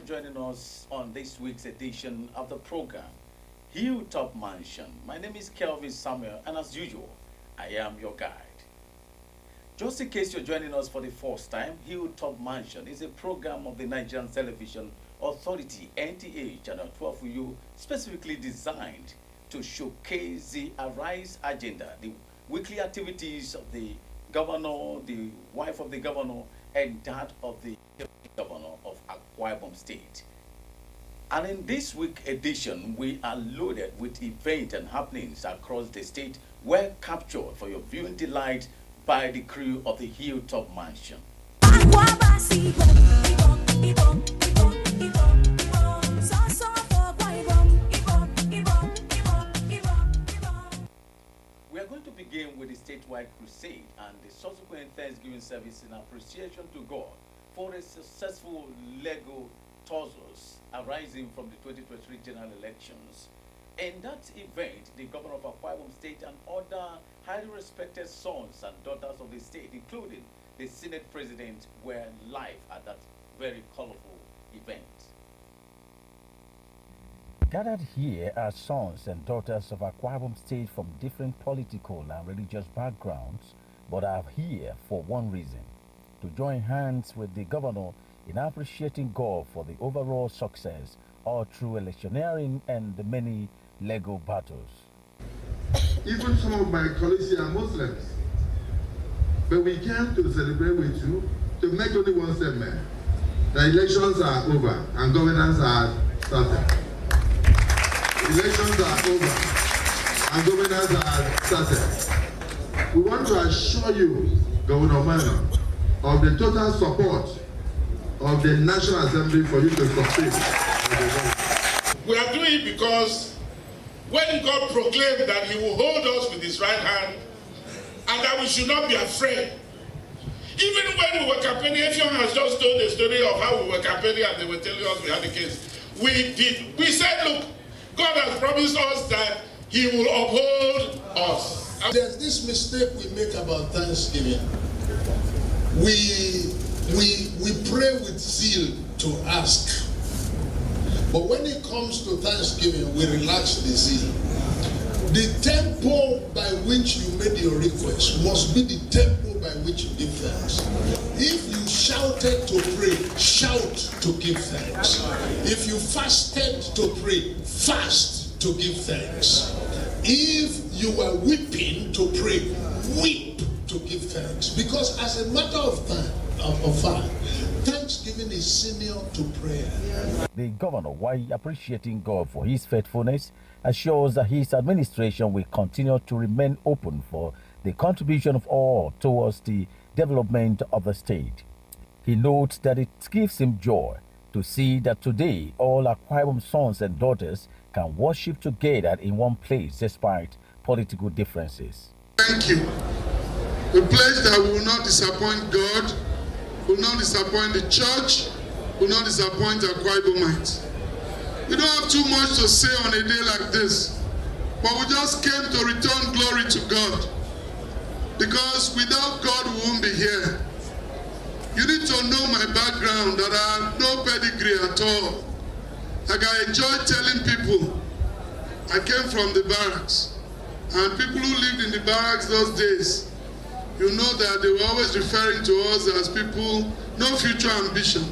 for joining us on this week's edition of the program, Hilltop Mansion. My name is Kelvin Samuel, and as usual, I am your guide. Just in case you're joining us for the first time, Hilltop Mansion is a program of the Nigerian Television Authority, NTA, Channel 12 for you, specifically designed to showcase the Arise agenda, the weekly activities of the governor, the wife of the governor, and that of the governor of Akwa Ibom State. And in this week edition, we are loaded with events and happenings across the state, well captured for your viewing delight by the crew of the Hilltop Mansion. We are going to begin with the statewide crusade and the subsequent Thanksgiving service in appreciation to God for a successful legal tussles arising from the 2023 general elections. In that event, the governor of Akwa Ibom State and other highly respected sons and daughters of the state, including the Senate president, were live at that very colorful event. Gathered here are sons and daughters of Akwa Ibom State from different political and religious backgrounds, but are here for one reason: to join hands with the governor in appreciating God for the overall success all through electioneering and the many legal battles. Even some of my colleagues here are Muslims, but we came to celebrate with you to make only one statement: the elections are over and governance are started. Elections are over and governance are started. We want to assure you, Governor Mano, of the total support of the National Assembly for you to succeed. We are doing it because when God proclaimed that he will hold us with his right hand and that we should not be afraid. Even when we were campaigning, everyone has just told the story of how we were campaigning and they were telling us we had the case. We said, look, God has promised us that he will uphold us. There's this mistake we make about Thanksgiving. We pray with zeal to ask. But when it comes to Thanksgiving, we relax the zeal. The tempo by which you made your request must be the tempo by which you give thanks. If you shouted to pray, shout to give thanks. If you fasted to pray, fast to give thanks. If you were weeping to pray, weep to give thanks. Because as a matter of fact, Thanksgiving is senior to prayer. The governor, while appreciating God for his faithfulness, assures that his administration will continue to remain open for the contribution of all towards the development of the state. He notes that it gives him joy to see that today all Akwa Ibom sons and daughters can worship together in one place despite political differences. Thank you. We pledge that we will not disappoint God, will not disappoint the church, will not disappoint Akwa Ibomites. We don't have too much to say on a day like this, but we just came to return glory to God. Because without God, we won't be here. You need to know my background, that I have no pedigree at all. Like I enjoy telling people, I came from the barracks. And people who lived in the barracks those days, you know that they were always referring to us as people, no future ambition.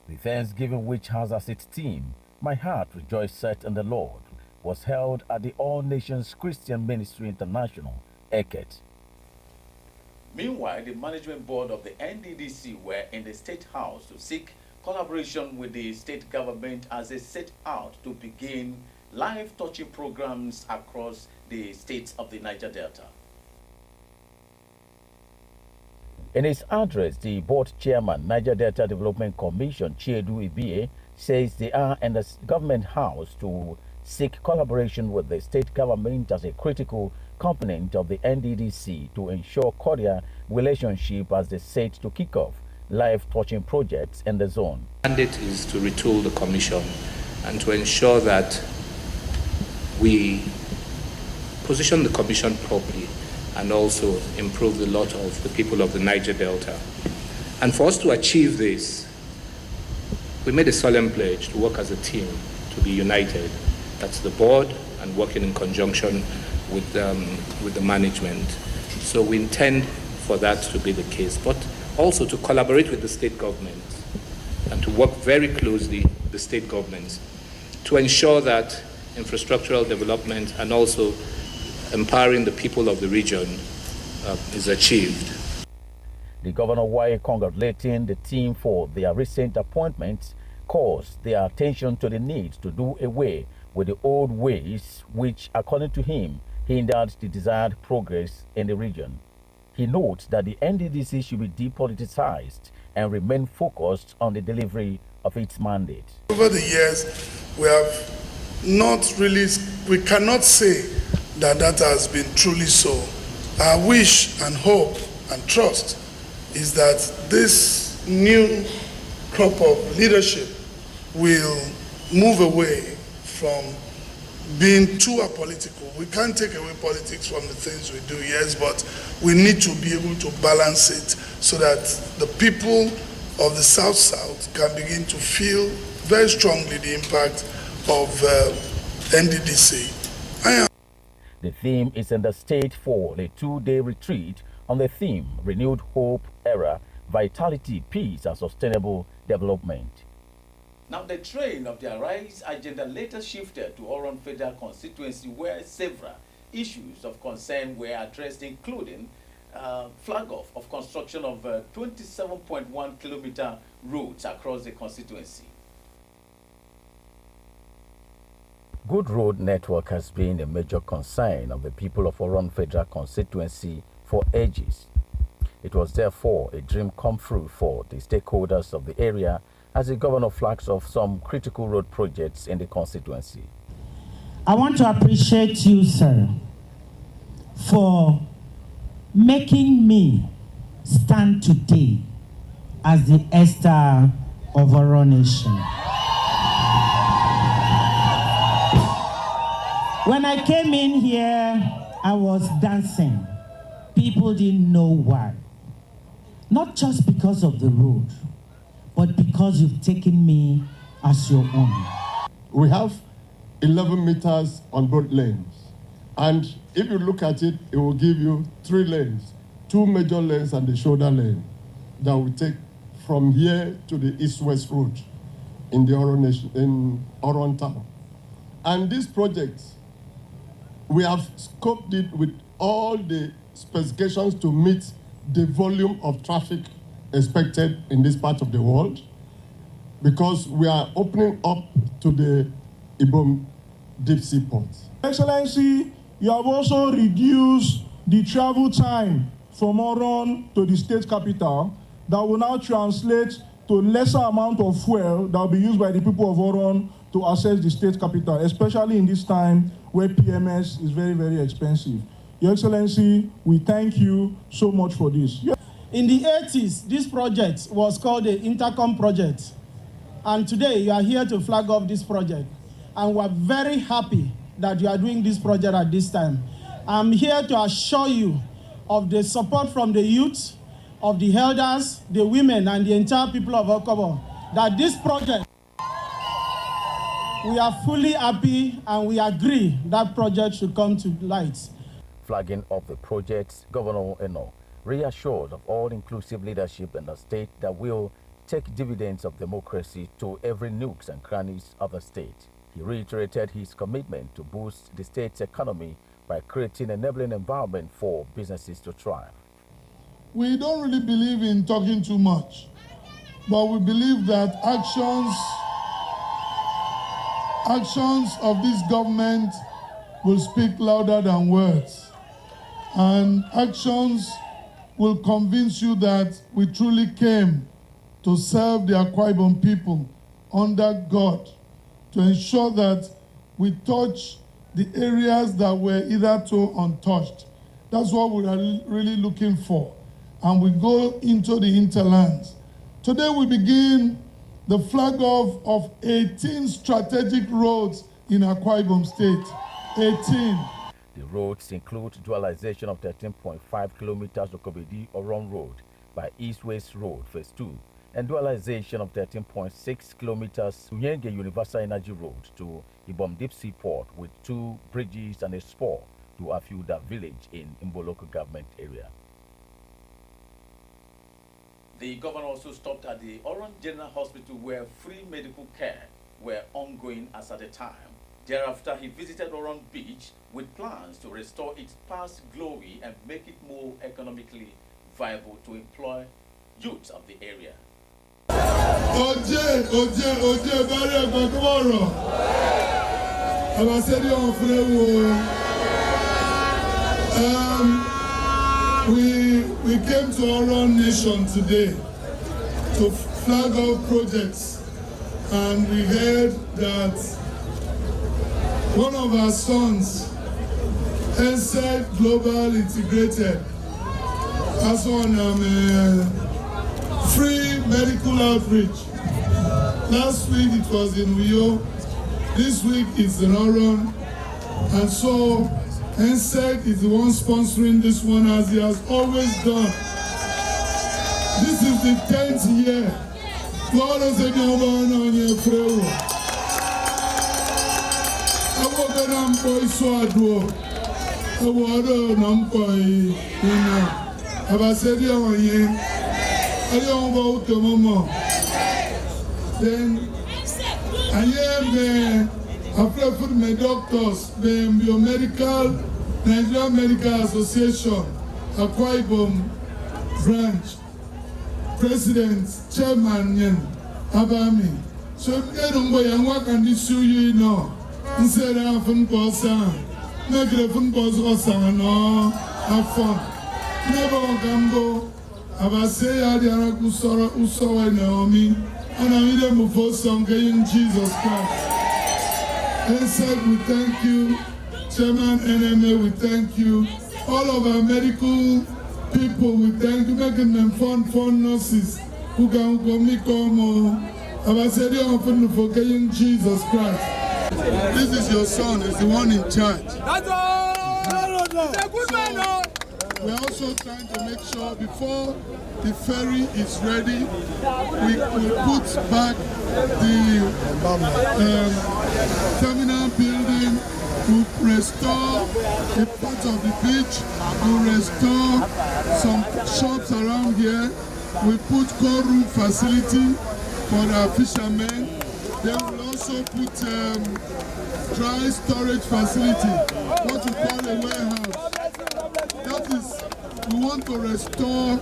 The Thanksgiving, which has as its theme, My Heart Rejoiceth in the Lord, was held at the All Nations Christian Ministry International, ECET. Meanwhile, the management board of the NDDC were in the State House to seek collaboration with the state government as they set out to begin live touching programs across the states of the Niger Delta. In his address, the board chairman, Niger Delta Development Commission, Chiedu Ibie, says they are in the government house to seek collaboration with the state government as a critical component of the NDDC to ensure cordial relationship as they set to kick off live touching projects in the zone. The mandate is to retool the commission and to ensure that we position the commission properly and also improve the lot of the people of the Niger Delta. And for us to achieve this, we made a solemn pledge to work as a team, to be united. That's the board and working in conjunction with the management. So we intend for that to be the case, but also to collaborate with the state government and to work very closely with the state governments to ensure that infrastructural development and also empowering the people of the region is achieved. The governor, while congratulating the team for their recent appointments, calls their attention to the need to do away with the old ways which, according to him, hindered the desired progress in the region. He notes that the NDDC should be depoliticized and remain focused on the delivery of its mandate. Over the years, we cannot say that has been truly so. Our wish and hope and trust is that this new crop of leadership will move away from being too apolitical. We can't take away politics from the things we do, yes, but we need to be able to balance it so that the people of the South can begin to feel very strongly the impact of NDDC. The theme is in the state for a 2-day retreat on the theme Renewed Hope Era, Vitality, Peace and Sustainable Development. Now, the train of the Arise agenda later shifted to Oron Federal constituency, where several issues of concern were addressed, including flag off of construction of 27.1 kilometer roads across the constituency. Good road network has been a major concern of the people of Oron Federal constituency for ages. It was therefore a dream come true for the stakeholders of the area as the governor flags off some critical road projects in the constituency. I want to appreciate you, sir, for making me stand today as the Esther of our nation. When I came in here, I was dancing. People didn't know why. Not just because of the road, but because you've taken me as your own. We have 11 meters on both lanes. And if you look at it, it will give you 3 lanes, 2 major lanes and the shoulder lane that will take from here to the east-west route in the Oron town. And this project, we have scoped it with all the specifications to meet the volume of traffic expected in this part of the world, because we are opening up to the Ibom deep sea port. Excellency, you have also reduced the travel time from Oron to the state capital that will now translate to lesser amount of fuel that will be used by the people of Oron to access the state capital, especially in this time where PMS is very, very expensive. Your Excellency, we thank you so much for this. In the 80s, this project was called the Intercom project. And today you are here to flag off this project. And we're very happy that you are doing this project at this time. I'm here to assure you of the support from the youth, of the elders, the women, and the entire people of Okobo, that this project, we are fully happy and we agree that project should come to light. Flagging of the projects, Governor Eno reassured of all-inclusive leadership in the state that will take dividends of democracy to every nooks and crannies of the state. He reiterated his commitment to boost the state's economy by creating an enabling environment for businesses to thrive. We don't really believe in talking too much, but we believe that actions of this government will speak louder than words. And actions will convince you that we truly came to serve the Akwa Ibom people under God, to ensure that we touch the areas that were hitherto untouched. That's what we are really looking for. And we go into the hinterlands. Today we begin the flag off of 18 strategic roads in Akwa Ibom State. 18. The roads include dualization of 13.5 kilometers of Okobedi Oron Road by East-West Road Phase 2 and dualization of 13.6 kilometers Uyenge Universal Energy Road to Ibom Deep Sea Port with 2 bridges and a spur to Afiuda village in Imbo local government area. The governor also stopped at the Orange General Hospital where free medical care were ongoing as at the time. Thereafter, he visited Orange Beach with plans to restore its past glory and make it more economically viable to employ youths of the area. We came to our own nation today to flag off projects, and we heard that one of our sons, Hilltop Global Integrated, has on free medical outreach. Last week it was in Rio, this week it's in Oron, and so Hilltop is the one sponsoring this one, as he has always done. This is the 10th year. God has said, on your prayer. I walk around boy so adore. I water numpy. I said, I don't go to mama. Then I am after for my doctors, the biomedical Nigerian Medical Association, Akwa Ibom branch, president, chairman, Abami. So I don't go and work and issue you know. Instead of fun person, make the fun person no have fun. Never can go. I say I did Usawa Naomi, and I need them before some in Jesus Christ. Hilltop, we thank you. Chairman NMA, we thank you. All of our medical people, we thank you. Making them fun nurses who can come. I said, you open for Jesus Christ. This is your son, is the one in charge. That's all. He's a good man. We're also trying to make sure before the ferry is ready, we put back the terminal building, to restore a part of the beach, to restore some shops around here. We put cold room facility for our fishermen. Then we'll also put dry storage facility, what we call a warehouse. That is, we want to restore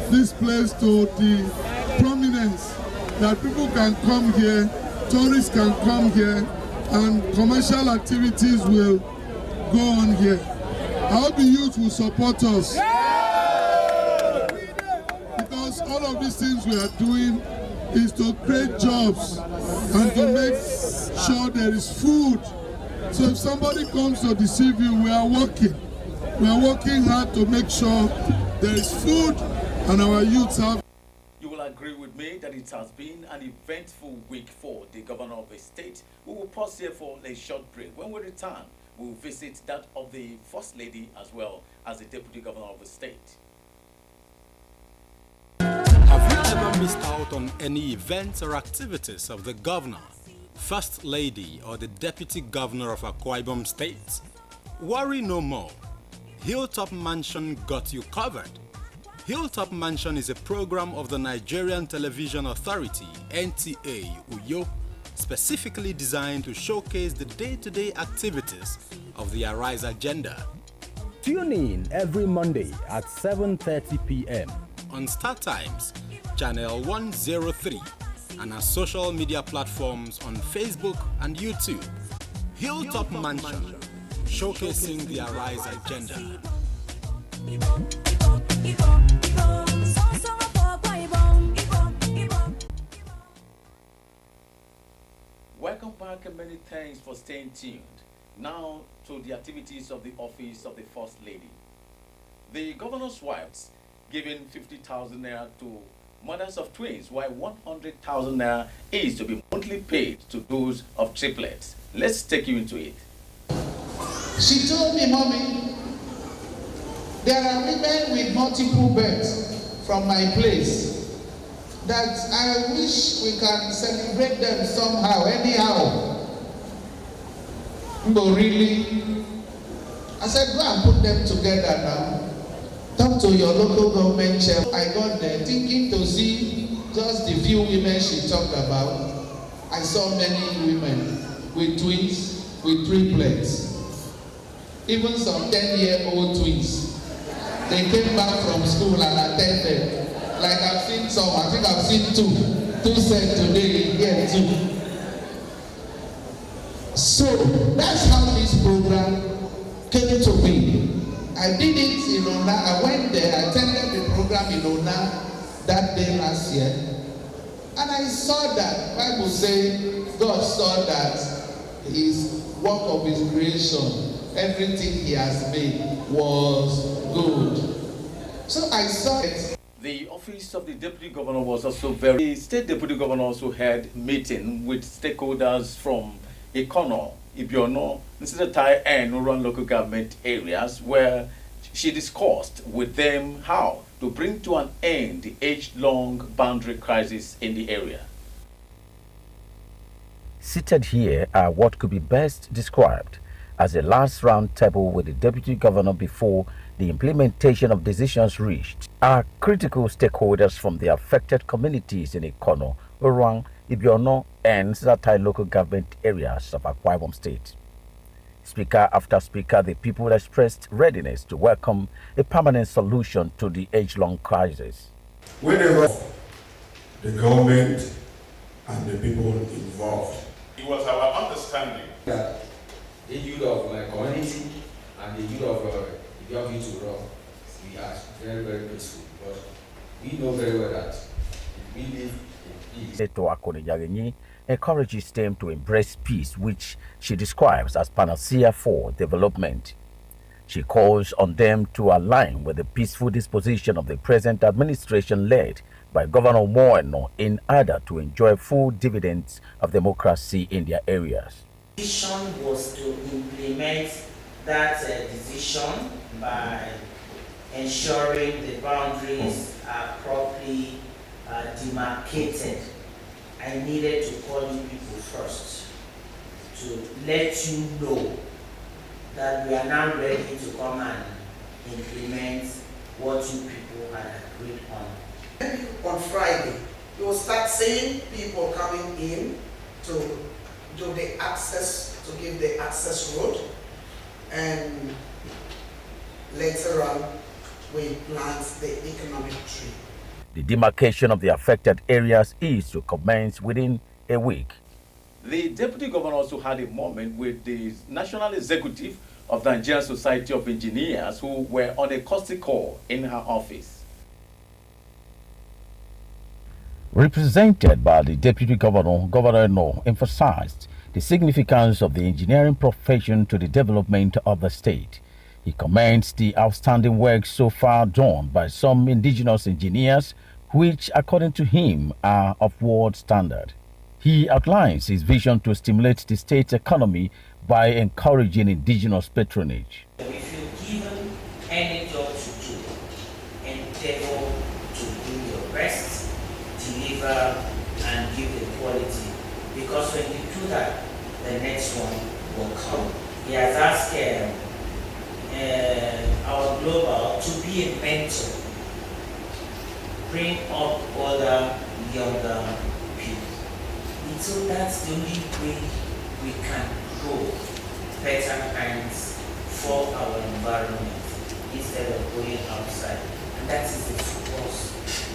this place to the prominence that people can come here, tourists can come here, and commercial activities will go on here. I hope the youth will support us. Because all of these things we are doing is to create jobs and to make sure there is food. So if somebody comes to deceive you, we are working. We are working hard to make sure there is food and our youths have. You will agree with me that it has been an eventful week for the governor of the state. We will pause here for a short break. When we return, we will visit that of the First Lady as well as the Deputy Governor of the state. Have you ever missed out on any events or activities of the governor, First Lady, or the Deputy Governor of Akwa Ibom State? Worry no more. Hilltop Mansion got you covered. Hilltop Mansion is a program of the Nigerian Television Authority, NTA, Uyo, specifically designed to showcase the day-to-day activities of the Arise agenda. Tune in every Monday at 7:30 p.m. on Star Times, Channel 103, and our social media platforms on Facebook and YouTube. Hilltop Mansion, showcasing the Arise agenda. Welcome back and many thanks for staying tuned. Now to the activities of the office of the First Lady. The governor's wives giving 50,000 naira to mothers of twins, while 100,000 naira is to be monthly paid to those of triplets. Let's take you into it. She told me, Mommy, there are women with multiple births from my place. that I wish we can celebrate them somehow, anyhow. But really, I said, go and put them together now. Talk to your local government chair. I got there thinking to see just the few women she talked about. I saw many women with twins, with triplets. Even some 10-year-old twins. They came back from school and attended. Like I've seen some, I think I've seen two. Two said today, here too. So that's how this program came to me. I did it in Ona. I went there, I attended the program in Ona that day last year. And I saw that, Bible says, God saw that his work of his creation, everything he has made was good. So I saw it. The office of the deputy governor was also the state deputy governor also had meeting with stakeholders from Ikono, Ibiono, Nsitatai, and Uran local government areas, where she discussed with them how to bring to an end the age-long boundary crisis in the area. Seated here are what could be best described as a last round table with the deputy governor before the implementation of decisions reached are critical stakeholders from the affected communities in Ikono, Uran, Ibiono, and Nsitatai local government areas of Akwa Ibom State. Speaker after speaker, the people expressed readiness to welcome a permanent solution to the age-long crisis. Whenever the government and the people involved, it was our understanding that the youth of my community and the youth of the young youth to run, we are very, very peaceful. But we know very well that we live in peace. Seto Akoni encourages them to embrace peace, which she describes as panacea for development. She calls on them to align with the peaceful disposition of the present administration led by Governor Moeno in order to enjoy full dividends of democracy in their areas. The decision was to implement that decision by ensuring the boundaries are properly demarcated. I needed to call you people first to let you know that we are now ready to come and implement what you people had agreed on. On Friday, you will start seeing people coming in to do the access, to give the access road, and later on we plant the economic tree. The demarcation of the affected areas is to commence within a week. The deputy governor also had a moment with the national executive of the Nigerian Society of Engineers who were on a courtesy call in her office. Represented by the deputy governor, Governor No emphasized the significance of the engineering profession to the development of the state. He commends the outstanding work so far done by some indigenous engineers, which, according to him, are of world standard. He outlines his vision to stimulate the state's economy by encouraging indigenous patronage. If you're given any job to do, endeavor to do your best, deliver, and give the quality. Because when you do that, the next one will come. He has asked our global to be a mentor, bring up other younger people. And so that's the only way we can grow better hands for our environment instead of going outside. And that is the focus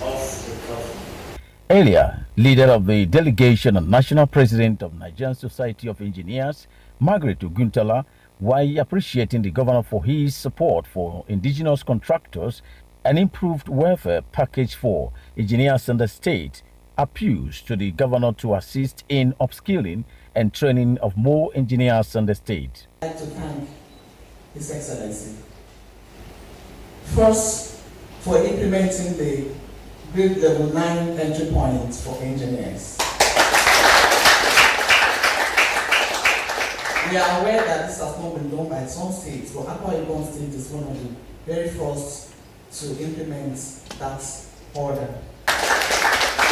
of the government. Earlier, leader of the delegation and national president of Nigerian Society of Engineers, Margaret Oguntala, while appreciating the governor for his support for indigenous contractors and improved welfare package for engineers in the state, appeals to the governor to assist in upskilling and training of more engineers in the state. I'd like to thank His Excellency first for implementing the grade level 9 entry points for engineers. We are aware that this has not been done by some states, but Akwa Ibom State is one of the very first to implement that order.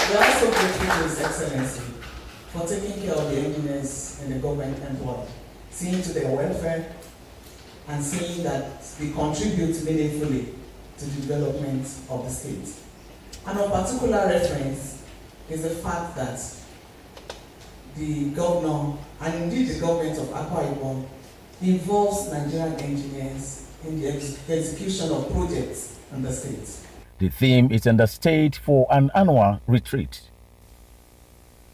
We are also grateful to His Excellency for taking care of the engineers in the government employed, seeing to their welfare and seeing that they contribute meaningfully to the development of the state. And of particular reference is the fact that the governor and indeed the government of Akwa Ibom involves Nigerian engineers in the execution of projects in the state. The theme is in the state for an annual retreat.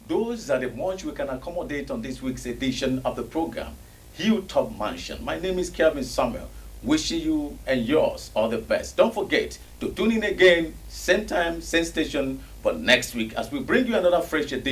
Those are the much we can accommodate on this week's edition of the program, Hilltop Mansion. My name is Kelvin Samuel, wishing you and yours all the best. Don't forget to tune in again, same time, same station, for next week as we bring you another fresh edition.